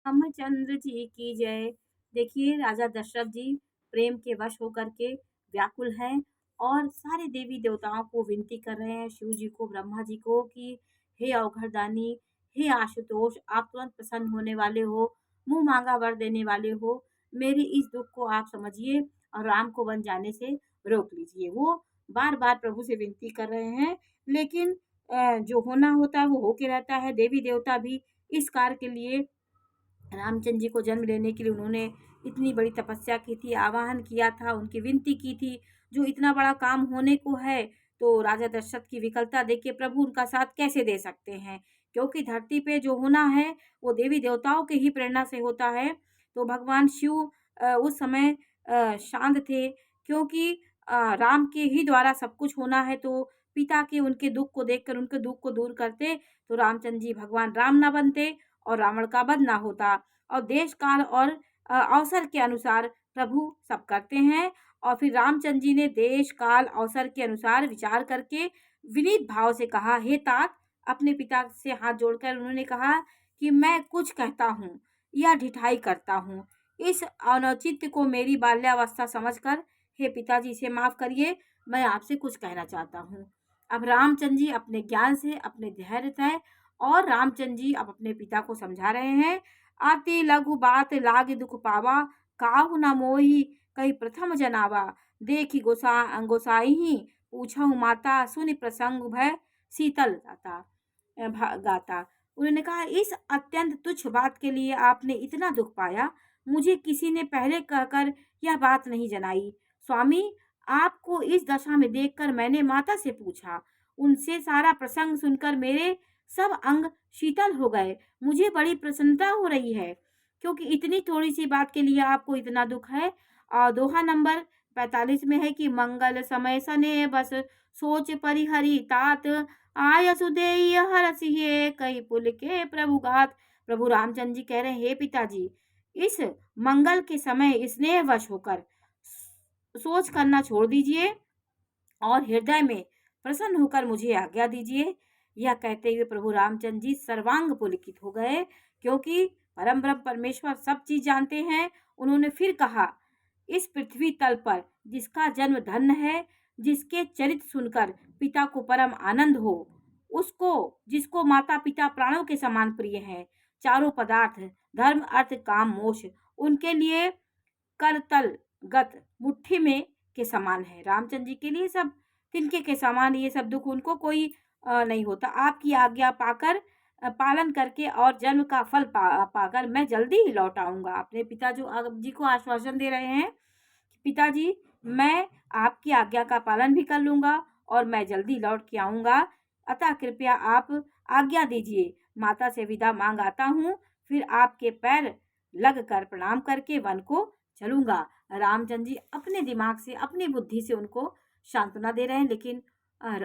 रामचंद्र जी की जय। देखिए राजा दशरथ जी प्रेम के वश होकर के व्याकुल हैं और सारे देवी देवताओं को विनती कर रहे हैं, शिव जी को, ब्रह्मा जी को कि हे अवघरदानी, हे आशुतोष, आप तुरंत प्रसन्न होने वाले हो, मुंह मांगा वर देने वाले हो, मेरे इस दुख को आप समझिए और राम को वन जाने से रोक लीजिए। वो बार बार प्रभु से विनती कर रहे हैं, लेकिन जो होना होता है वो होके रहता है। देवी देवता भी इस कार्य के लिए, रामचंद्र जी को जन्म लेने के लिए उन्होंने इतनी बड़ी तपस्या की थी, आवाहन किया था, उनकी विनती की थी। जो इतना बड़ा काम होने को है, तो राजा दशरथ की विकलता देख के प्रभु उनका साथ कैसे दे सकते हैं? क्योंकि धरती पे जो होना है, वो देवी देवताओं की ही प्रेरणा से होता है। तो भगवान शिव उस समय शांत थे, क्योंकि राम के ही द्वारा सब कुछ होना है, तो पिता के उनके दुःख को देखकर उनके दुःख को दूर करते, तो रामचंद्र जी भगवान राम ना बनते और रावण का वध ना होता। और देश काल और अवसर के अनुसार प्रभु सब करते हैं। और फिर रामचंद्र जी ने देश काल अवसर के अनुसार विचार करके विनीत भाव से कहा, हे तात, अपने पिता से हाथ जोड़कर उन्होंने कहा कि मैं कुछ कहता हूँ या ढिठाई करता हूँ, इस अनौचित्य को मेरी बाल्यावस्था समझकर हे पिताजी इसे माफ करिए, मैं आपसे कुछ कहना चाहता हूँ। अब रामचंद्र जी अपने ज्ञान से, अपने धैर्य से, और रामचंद्र जी अब अपने पिता को समझा रहे हैं, अति लघु बात लागे दुख पावा, काहू न मोही कही प्रथम जनावा, देखी गोसाई पूछहु माता, सुनि प्रसंग भय शीतल गाता। उन्होंने कहा, इस अत्यंत तुच्छ बात के लिए आपने इतना दुख पाया, मुझे किसी ने पहले कहकर यह बात नहीं जनाई। स्वामी, आपको इस दशा में देखकर मैंने माता से पूछा, उनसे सारा प्रसंग सुनकर मेरे सब अंग शीतल हो गए। मुझे बड़ी प्रसन्नता हो रही है, क्योंकि इतनी थोड़ी सी बात के लिए आपको इतना दुख है। और दोहा नंबर 45 में है कि मंगल समय सने बस सोच परिहरी तात, आय सुदेय हरसिए कई पुल के प्रभु घात। प्रभु रामचंद्र जी कह रहे हैं, हे पिताजी, इस मंगल के समय स्नेह वश होकर सोच करना छोड़ दीजिए और हृदय में प्रसन्न होकर मुझे आज्ञा दीजिए। यह कहते हुए प्रभु रामचंद्र जी सर्वांग पुलकित हो गए, क्योंकि परम ब्रह्म परमेश्वर सब चीज जानते हैं। उन्होंने फिर कहा, इस पृथ्वी तल पर जिसका जन्म धन्य है, जिसके चरित्र सुनकर पिता को परम आनंद हो, उसको, जिसको माता पिता प्राणों के समान प्रिय हैं, चारों पदार्थ धर्म अर्थ काम मोक्ष उनके लिए करतल गत मुट्ठी में के समान है। रामचंद्र जी के लिए सब तिनके के समान, ये सब दुख उनको कोई नहीं होता। आपकी आज्ञा पाकर, पालन करके और जन्म का फल पाकर मैं जल्दी ही लौट आऊंगा। अपने पिता जी को आश्वासन दे रहे हैं, पिताजी, मैं आपकी आज्ञा का पालन भी कर लूंगा और मैं जल्दी लौट के आऊंगा। अतः कृपया आप आज्ञा दीजिए, माता से विदा मांग आता हूँ, फिर आपके पैर लग कर प्रणाम करके वन को चलूंगा। रामचंद्र जी अपने दिमाग से, अपनी बुद्धि से उनको सांत्वना दे रहे हैं, लेकिन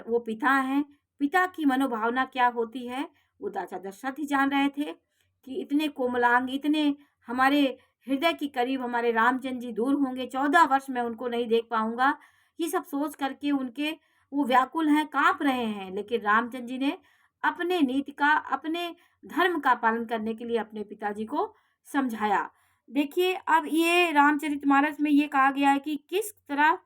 वो पिता हैं, पिता की मनोभावना क्या होती है वो राजा दशरथ ही जान रहे थे कि इतने कोमलांग, इतने हमारे हृदय के करीब हमारे रामचंद्र जी दूर होंगे, 14 वर्ष में उनको नहीं देख पाऊंगा। ये सब सोच करके उनके वो व्याकुल हैं, कांप रहे हैं। लेकिन रामचंद्र जी ने अपने नीति का, अपने धर्म का पालन करने के लिए अपने पिताजी को समझाया। देखिए, अब ये रामचरितमानस में ये कहा गया है कि किस तरह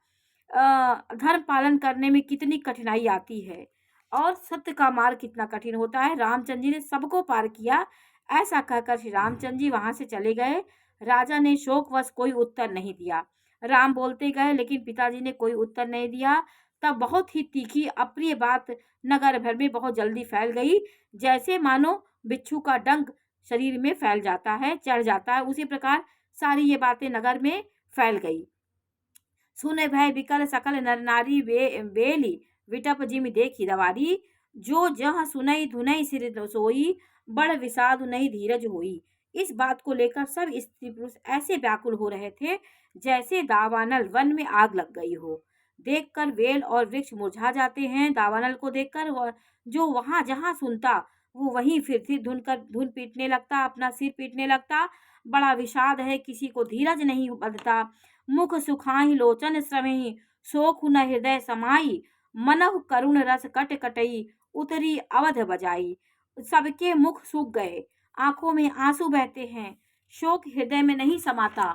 धर्म पालन करने में कितनी कठिनाई आती है और सत्य का मार्ग कितना कठिन होता है। रामचंद्र जी ने सबको पार किया, ऐसा कहकर श्री रामचंद्र जी वहां से चले गए। राजा ने शोकवश कोई उत्तर नहीं दिया। राम बोलते गए, लेकिन पिताजी ने कोई उत्तर नहीं दिया। तब बहुत ही तीखी अप्रिय बात नगर भर में बहुत जल्दी फैल गई, जैसे मानो बिच्छू का डंक शरीर में फैल जाता है, चढ़ जाता है, उसी प्रकार सारी ये बातें नगर में फैल गई। सुने भय विकल सकल नर नारी बेली विटप जिमि देखी दवारी, जो जह सुनई धुनई सिर सोई, बड़ विषाद नहीं धीरज होई। इस बात को लेकर सब स्त्री पुरुष ऐसे व्याकुल हो रहे थे जैसे दावानल वन में आग लग गई हो। देखकर वेल और वृक्ष मुरझा जाते हैं। दावानल को देखकर जो वहां जहां सुनता वो वहीं फिर धुन पीटने लगता, अपना सिर पीटने लगता। बड़ा विषाद है, किसी को धीरज नहीं बंधता। मुख सुखाहि लोचन श्रवहि, शोक न हृदय समाई, मनहु करुण रस कट कटई, उतरी अवध बजाई। सबके मुख सूख गए, आंखों में आंसू बहते हैं, शोक हृदय में नहीं समाता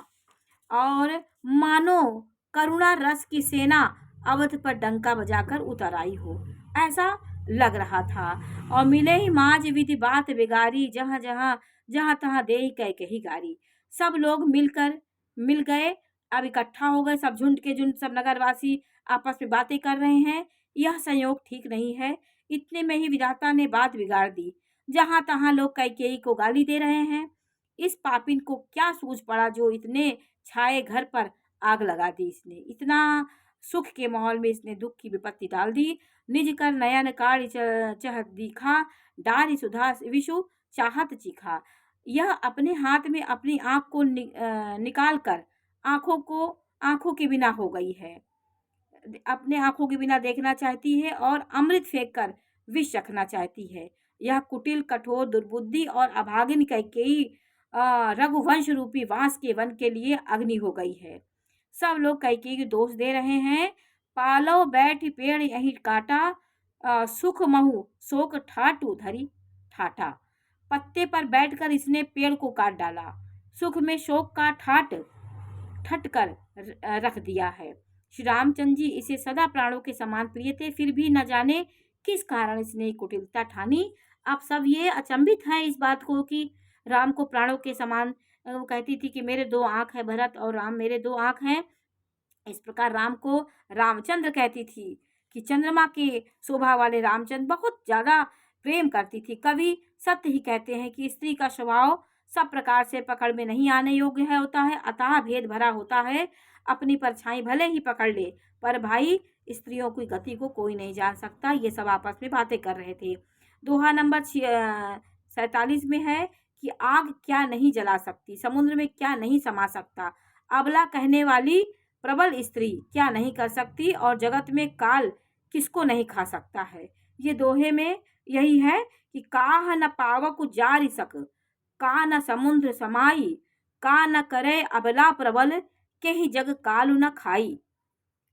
और मानो करुणा रस की सेना अवध पर डंका बजाकर उतर आई हो, ऐसा लग रहा था। और मिले ही माज विधि बात बिगाड़ी, जहां जहां जहां तहां दे कह कही गारी। सब लोग मिल गए, अब इकट्ठा हो गए, सब झुंड के झुंड, सब नगरवासी आपस में बातें कर रहे हैं। यह संयोग ठीक नहीं है। इतने में ही विधाता ने बात बिगाड़ दी। जहां तहां लोग कैकेयी को गाली दे रहे हैं। इस पापिन को क्या सूझ पड़ा जो इतने छाए घर पर आग लगा दी। इसने इतना सुख के माहौल में इसने दुख की विपत्ति डाल दी। निज कर नयन काढ़ चह दिखा, डारी सुधा विषु चाहत चीखा। यह अपने हाथ में अपनी आंख को निकाल कर आंखों के बिना हो गई है। अपने आंखों के बिना देखना चाहती है और अमृत फेंक कर विष रखना चाहती है। यह कुटिल, कठोर, दुर्बुद्धि और अभागिन कैकेयी रघुवंश रूपी वांस के वन के लिए अग्नि हो गई है। सब लोग कैकेयी को दोष दे रहे हैं। पालो बैठ पेड़ यहीं काटा, सुख महु शोक ठाटू धरी ठाटा। पत्ते पर बैठकर इसने पेड़ को काट डाला, सुख में शोक का ठाट ठट कर रख दिया है। श्री रामचंद्र जी इसे सदा प्राणों के समान प्रिय थे, फिर भी न जाने किस कारण इसने कुटिलता ठानी। आप सब ये अचंभित हैं इस बात को कि राम को प्राणों के समान, वो कहती थी कि मेरे दो आंख है भरत और राम मेरे दो आंख हैं। इस प्रकार राम को रामचंद्र कहती थी कि चंद्रमा के शोभा वाले रामचंद्र बहुत ज्यादा प्रेम करती थी। कवि सत्य ही कहते हैं कि स्त्री का स्वभाव सब प्रकार से पकड़ में नहीं आने योग्य है होता है, अतः भेद भरा होता है। अपनी परछाई भले ही पकड़ ले, पर भाई स्त्रियों की गति को कोई नहीं जान सकता। ये सब आपस में बातें कर रहे थे। दोहा नंबर 47 में है कि आग क्या नहीं जला सकती, समुद्र में क्या नहीं समा सकता, अबला कहने वाली प्रबल स्त्री क्या नहीं कर सकती, और जगत में काल किसको नहीं खा सकता है। ये दोहे में यही है कि काह न पावक जारि सक, का न समुद्र समाई, का न करे अबला प्रबल, के ही जग कालु न खाई।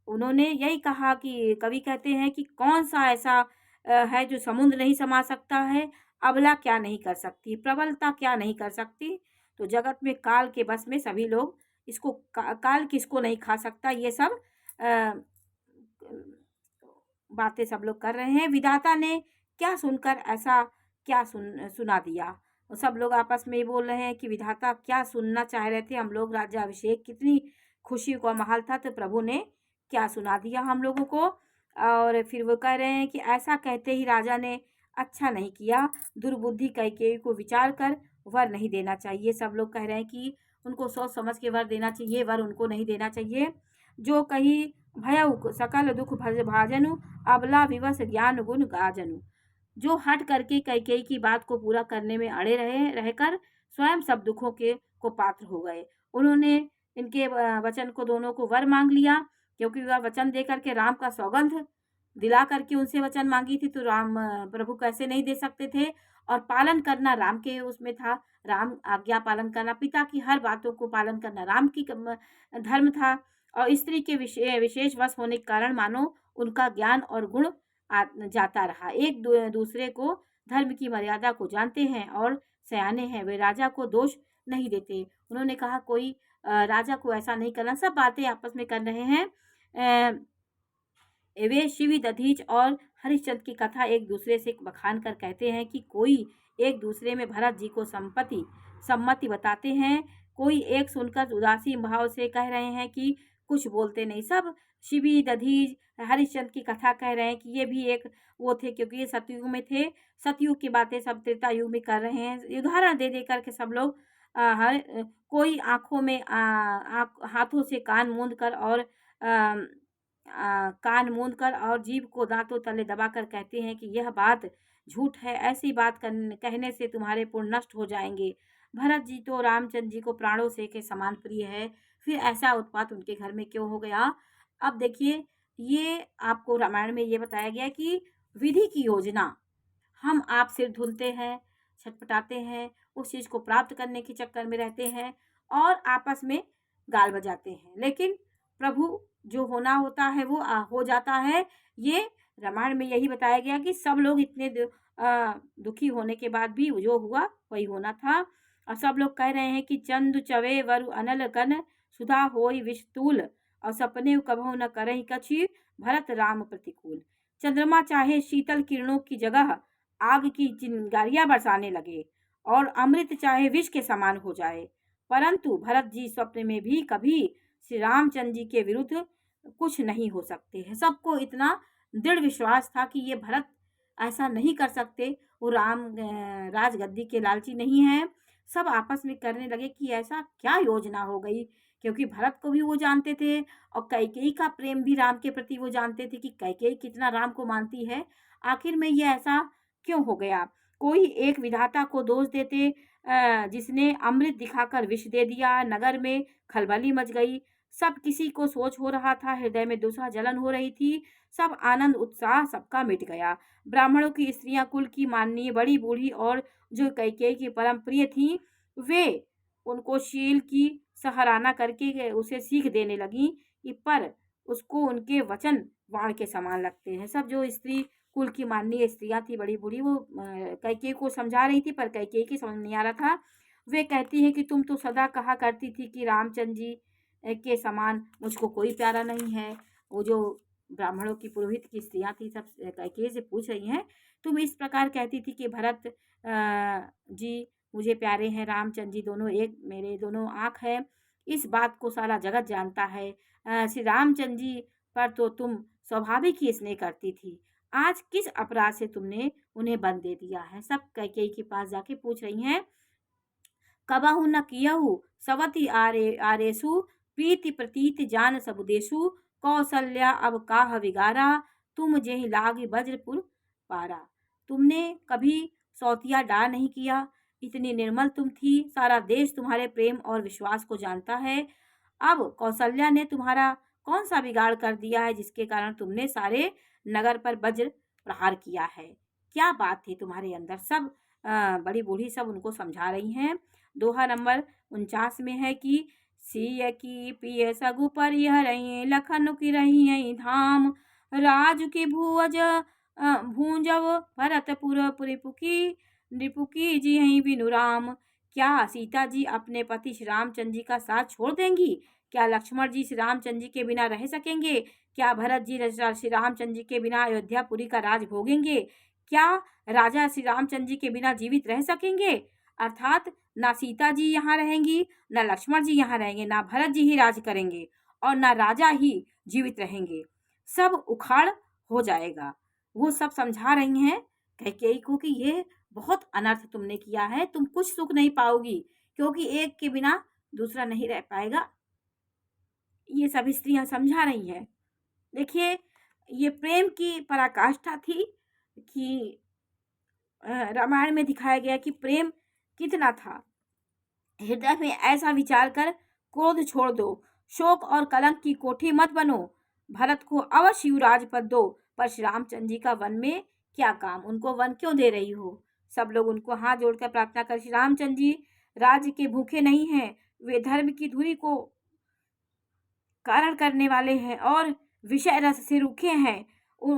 उन्होंने यही कहा कि कवि कहते हैं कि कौन सा ऐसा है जो समुद्र नहीं समा सकता है, अबला क्या नहीं कर सकती, प्रबलता क्या नहीं कर सकती। तो जगत में काल के बस में सभी लोग, इसको काल किसको नहीं खा सकता, ये सब बातें सब लोग कर रहे हैं। विधाता ने क्या सुनकर ऐसा क्या सुना दिया। सब लोग आपस में बोल रहे हैं कि विधाता क्या सुनना चाह रहे थे हम लोग, राज्याभिषेक कितनी खुशी का माहौल था, तो प्रभु ने क्या सुना दिया हम लोगों को। और फिर वो कह रहे हैं कि ऐसा कहते ही राजा ने अच्छा नहीं किया, दुर्बुद्धि कैकेयी को विचार कर वर नहीं देना चाहिए। सब लोग कह रहे हैं कि उनको सोच समझ के वर देना चाहिए, वर उनको नहीं देना चाहिए। जो कही भयउ सकल दुख भाजनु, अबला विवश ज्ञान गुण गाजनु। जो हट करके कैकेयी की बात को पूरा करने में अड़े रहकर स्वयं सब दुखों के को पात्र हो गए। उन्होंने इनके वचन को, दोनों को वर मांग लिया, क्योंकि वह वचन दे करके राम का सौगंध दिला करके उनसे वचन मांगी थी, तो राम प्रभु कैसे नहीं दे सकते थे। और पालन करना राम के उसमें था, राम आज्ञा पालन करना, पिता की हर बातों को पालन करना राम की धर्म था। और स्त्री के विशेष वश होने के कारण मानो उनका ज्ञान और गुण जाता रहा। एक दूसरे को धर्म की मर्यादा को जानते हैं और सयाने हैं, वे राजा को दोष नहीं देते। उन्होंने कहा कोई राजा को ऐसा नहीं करना। सब बातें आपस में कर रहे हैं। वे शिवी दधीच और हरिश्चंद्र की कथा एक दूसरे से बखान कर कहते हैं कि कोई एक दूसरे में भरत जी को सम्मति बताते हैं, कोई एक सुनकर उदासी भाव से कह रहे हैं कि कुछ बोलते नहीं। सब शिवी दधीच हरिश्चंद्र की कथा कह रहे हैं कि ये भी एक वो थे, क्योंकि ये सतयुग में थे। सतयुग की बातें सब त्रेता युग में कर रहे हैं। उदाहरण दे दे करके सब लोग कोई आंखों में हाथों से कान मूंद कर और जीभ को दांतों तले दबाकर कहते हैं कि यह बात झूठ है, ऐसी बात कहने से तुम्हारे पुण्य नष्ट हो जाएंगे। भरत जी तो रामचंद्र जी को प्राणों से के समान प्रिय है, फिर ऐसा उत्पात उनके घर में क्यों हो गया। अब देखिए, ये आपको रामायण में ये बताया गया कि विधि की योजना, हम आप सिर धुलते हैं, छटपटाते हैं, उस चीज को प्राप्त करने के चक्कर में रहते हैं और आपस में गाल बजाते हैं, लेकिन प्रभु जो होना होता है वो हो जाता है। ये रामायण में यही बताया गया कि सब लोग इतने दुखी होने के बाद भी जो हुआ वही होना था। और सब लोग कह रहे हैं कि चंदु चवे वरु अनल कन सुधा होई विषतूल और सपने कभू न करहि कछि भरत राम प्रतिकूल। चंद्रमा चाहे शीतल किरणों की जगह आग की चिंगारियां बरसाने लगे और अमृत चाहे विष के समान हो जाए, परंतु भरत जी स्वप्न में भी कभी श्री रामचंद्र जी के विरुद्ध कुछ नहीं हो सकते हैं। सबको इतना दृढ़ विश्वास था कि ये भरत ऐसा नहीं कर सकते, वो राजगद्दी के लालची नहीं है। सब आपस में करने लगे कि ऐसा क्या योजना हो गई, क्योंकि भरत को भी वो जानते थे और कैकेयी का प्रेम भी राम के प्रति वो जानते थे कि कैकेयी कितना राम को मानती है। आखिर में ये ऐसा क्यों हो गया? कोई एक विधाता को दोष देते जिसने अमृत दिखाकर विष दे दिया। नगर में खलबली मच गई। सब किसी को सोच हो रहा था, हृदय में दूसरा जलन हो रही थी। सब आनंद उत्साह सबका मिट गया। ब्राह्मणों की स्त्रियां कुल की माननीय बड़ी बूढ़ी और जो कैकेयी की परम प्रिय थी, वे उनको शील की सराहना करके उसे सीख देने लगी कि पर उसको उनके वचन बाण के समान लगते हैं। सब जो स्त्री कुल की माननीय स्त्रियां थी बड़ी बूढ़ी, वो कैकेयी को समझा रही थी, पर कैकेयी की समझ नहीं आ रहा था। वे कहती हैं कि तुम तो सदा कहा करती थी कि रामचंद्र जी के समान मुझको कोई प्यारा नहीं है। वो जो ब्राह्मणों की पुरोहित की स्त्रियां थी सब कैकेयी से पूछ रही हैं, तुम इस प्रकार कहती थी कि भरत जी मुझे प्यारे हैं, रामचंद्र जी दोनों एक मेरे दोनों आँख है। इस बात को सारा जगत जानता है। श्री रामचंद्र जी पर तो तुम स्वाभाविक ही स्नेह करती थी। आज किस अपराध से तुमने उन्हें बंद दे दिया है? सब कैकेयी के पास जाके पूछ रही हैं। कबहु न कियहु सवति आरेसु प्रीति प्रतीति जान सबुदेशु कौशल्या अब काह विगारा तुम जेहि लागी वज्रपुर पारा। तुमने कभी सौतिया डार नहीं किया, इतनी निर्मल तुम थी, सारा देश तुम्हारे प्रेम और विश्वास को जानता है। अब कौशल्या ने तुम्हारा कौन सा बिगाड़ कर दिया है जिसके कारण तुमने सारे नगर पर वज्र प्रहार किया है? क्या बात थी तुम्हारे अंदर? सब बड़ी बूढ़ी सब उनको समझा रही हैं। दोहा नंबर 49 में है कि सिय की पिय सगु परिहरहि लखन की रही धाम राज की भुवज भूंजव भरतपुर पुरिपुकी नृपुकी जी हई बिनु राम। क्या सीता जी अपने पति श्री रामचंद्र जी का साथ छोड़ देंगी? क्या लक्ष्मण जी श्री रामचंद्र जी के बिना रह सकेंगे? क्या भरत जी श्री रामचंद्र जी के बिना अयोध्यापुरी का राज भोगेंगे? क्या राजा श्री रामचंद्र जी के बिना जीवित रह सकेंगे? अर्थात ना सीता जी यहाँ रहेंगी, ना लक्ष्मण जी यहाँ रहेंगे, ना भरत जी ही राज करेंगे और ना राजा ही जीवित रहेंगे। सब उखाड़ हो जाएगा। वो सब समझा रही हैं कैकेयी को कि ये बहुत अनर्थ तुमने किया है, तुम कुछ सुख नहीं पाओगी, क्योंकि एक के बिना दूसरा नहीं रह पाएगा। ये सभी स्त्रियां समझा रही हैं। देखिए, ये प्रेम की पराकाष्ठा थी कि रामायण में दिखाया गया कि प्रेम कितना था। हृदय में ऐसा विचार कर क्रोध छोड़ दो, शोक और कलंक की कोठी मत बनो। भरत को अवश्य युवराज पद दो, पर श्री रामचंद्र जी का वन में क्या काम? उनको वन क्यों दे रही हो? सब लोग उनको हाथ जोड़कर प्रार्थना कर, श्री रामचंद्र जी राज्य के भूखे नहीं हैं, वे धर्म की धुरी को कारण करने वाले हैं और विषय रस से रूखे हैं,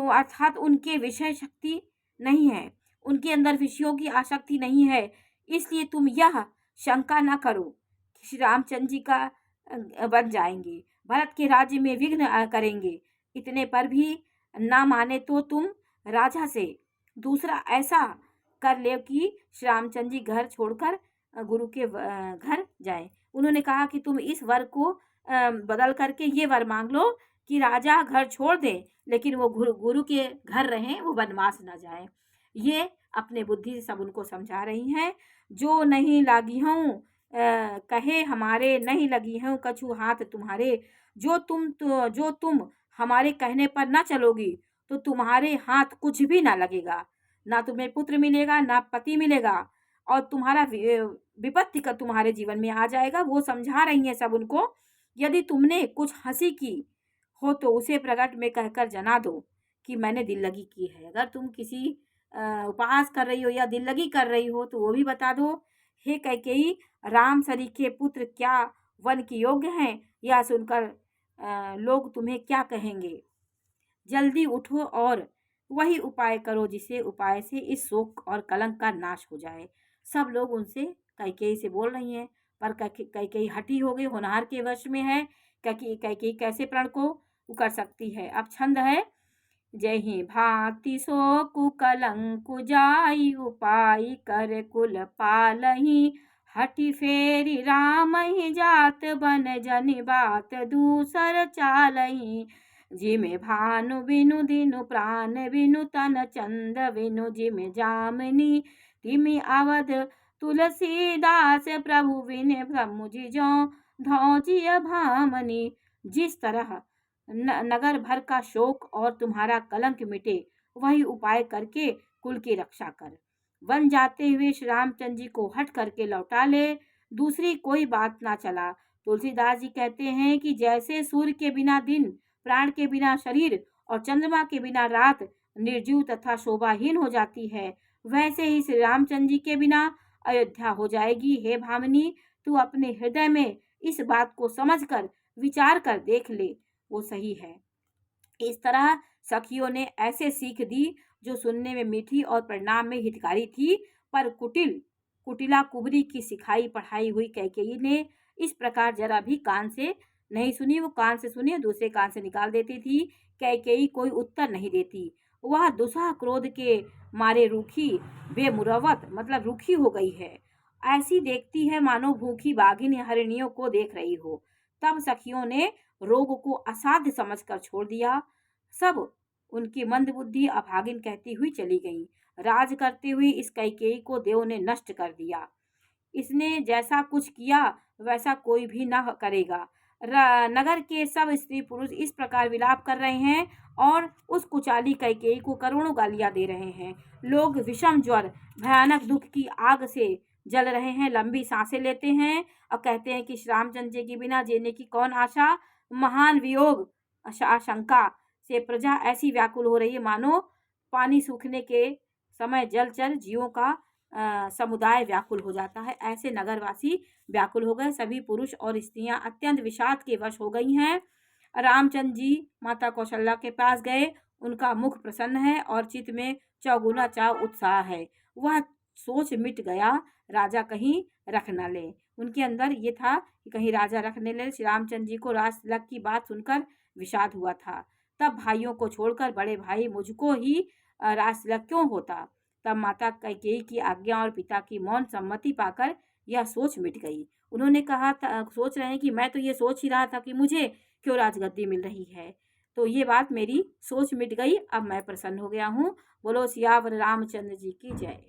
अर्थात उनके विषय शक्ति नहीं है, उनके अंदर विषयों की आसक्ति नहीं है। इसलिए तुम यह शंका न करो कि श्री रामचंद्र जी का बन जाएंगे, भरत के राज्य में विघ्न करेंगे। इतने पर भी ना माने तो तुम राजा से दूसरा ऐसा कर ले कि श्री रामचंद्र जी घर छोड़कर गुरु के घर जाएं। उन्होंने कहा कि तुम इस वर को बदल करके ये वर मांग लो कि राजा घर छोड़ दे, लेकिन वो गुरु के घर रहें, वो वनवास न जाए। ये अपने बुद्धि से सब उनको समझा रही हैं। जो नहीं लागी हूँ कहे हमारे, नहीं लगी हूँ कछु हाथ तुम्हारे। जो तुम हमारे कहने पर ना चलोगी तो तुम्हारे हाथ कुछ भी ना लगेगा, ना तुम्हें पुत्र मिलेगा, ना पति मिलेगा, और तुम्हारा विपत्ति का तुम्हारे जीवन में आ जाएगा। वो समझा रही हैं सब उनको। यदि तुमने कुछ हंसी की हो तो उसे प्रकट में कहकर जना दो कि मैंने दिल लगी की है। अगर तुम किसी उपहास कर रही हो या दिल लगी कर रही हो तो वो भी बता दो। हे कैकेयी, राम सरीखे पुत्र क्या वन के योग्य हैं? यह सुनकर लोग तुम्हें क्या कहेंगे? जल्दी उठो और वही उपाय करो जिसे उपाय से इस शोक और कलंक का नाश हो जाए। सब लोग उनसे कैकेयी से बोल रही हैं, पर कैकेयी हठी हो गई, होनहार के वश में है। कैकेयी कैसे प्रण को कर सकती है। अब छंद है, जहि भांति सो कुकलंकु जाई, उपाय कर कुल पालही। हठि फेरी रामहि जात, बन जनि बात दूसर चालही। जिमि भानु बिनु दिनु प्राण बिनु, तन चंद बिनु जिमि जामिनी। तिमि अवध तुलसीदास, प्रभु बिनु प्रमुझि जो धौजिय भामनी। जिस तरह नगर भर का शोक और तुम्हारा कलंक मिटे, वही उपाय करके कुल की रक्षा कर। वन जाते हुए श्री रामचंद्र जी को हट करके लौटा ले, दूसरी कोई बात ना चला। तुलसीदास जी कहते हैं कि जैसे सूर्य के बिना दिन, प्राण के बिना शरीर और चंद्रमा के बिना रात निर्जीव तथा शोभाहीन हो जाती है, वैसे ही श्री रामचंद्र जी के बिना अयोध्या हो जाएगी। हे भामिनी, तू अपने हृदय में इस बात को समझकर विचार कर देख ले, वो सही है। इस तरह सखियों ने ऐसे सीख दी जो सुनने में मीठी और परिणाम में हितकारी थी, पर कुटिला कुबरी की सिखाई पढ़ाई हुई कैकेयी ने इस प्रकार जरा भी कान से नहीं सुनी। वो कान से सुनी, दूसरे कान से निकाल देती थी। कैकेयी कोई उत्तर नहीं देती। वह दुसह क्रोध के मारे रूखी, बेमुरवत मतलब रूखी हो गई है। ऐसी देखती है मानो भूखी बाघिन हरिणियों को देख रही हो। तब सखियों ने रोग को असाध्य समझकर छोड़ दिया। सब उनकी मंदबुद्धि अभागिन कहती हुई चली गईं। राज करते हुए इस कैकेयी को देव ने नष्ट कर दिया। इसने जैसा कुछ किया वैसा कोई भी न करेगा। नगर के सब स्त्री पुरुष इस प्रकार विलाप कर रहे हैं और उस कुचाली कैकेयी को करोड़ों गालियां दे रहे हैं। लोग विषम ज्वर, भयानक दुख की आग से जल रहे हैं, लंबी सांसें लेते हैं और कहते हैं कि श्री रामचंद्र जी के बिना जीने की कौन आशा। महान वियोग आशंका से प्रजा ऐसी व्याकुल हो रही है मानो पानी सूखने के समय जलचर जीवों का समुदाय व्याकुल हो जाता है। ऐसे नगरवासी व्याकुल हो गए। सभी पुरुष और स्त्रियां अत्यंत विषाद के वश हो गई हैं। रामचंद्र जी माता कौशल्या के पास गए। उनका मुख प्रसन्न है और चित्त में चौगुना चाव उत्साह है। वह सोच मिट गया, राजा कहीं रख न ले। उनके अंदर ये था कि कहीं राजा रख न ले। श्री रामचंद्र जी को राज तिलक की बात सुनकर विषाद हुआ था। तब भाइयों को छोड़कर बड़े भाई मुझको ही राज तिलक क्यों होता। तब माता कैकेयी की आज्ञा और पिता की मौन सम्मति पाकर यह सोच मिट गई। उन्होंने कहा था, सोच रहे हैं कि मैं तो ये सोच ही रहा था कि मुझे क्यों राजगद्दी मिल रही है, तो ये बात मेरी सोच मिट गई। अब मैं प्रसन्न हो गया हूँ। बोलो सियावर रामचंद्र जी की जय।